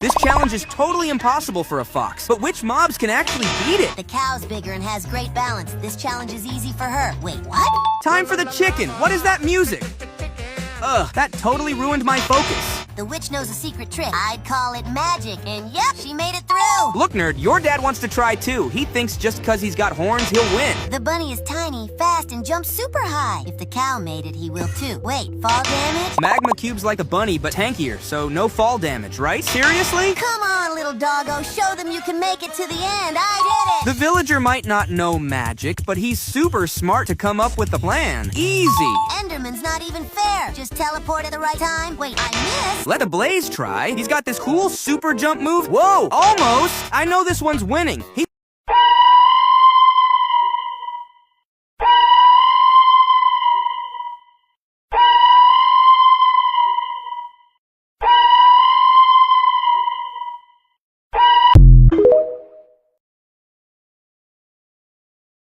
This challenge is totally impossible for a fox, but which mobs can actually beat it? The cow's bigger and has great balance. This challenge is easy for her. Wait, what? Time for the chicken. What is that music? Ugh, that totally ruined my focus. The witch knows a secret trick. I'd call it magic, and yep, she made it through! Look, nerd, your dad wants to try too. He thinks just because he's got horns, he'll win. The bunny is tiny, fast, and jumps super high. If the cow made it, he will too. Wait, fall damage? Magma Cube's like a bunny, but tankier, so no fall damage, right? Seriously? Come on, little doggo, show them you can make it to the end. I did The villager might not know magic, but he's super smart to come up with the plan. Easy. it! Enderman's not even fair. Just teleport at the right time. Wait, I missed? Let a Blaze try. He's got this cool super jump move. Whoa, almost. I know this one's winning.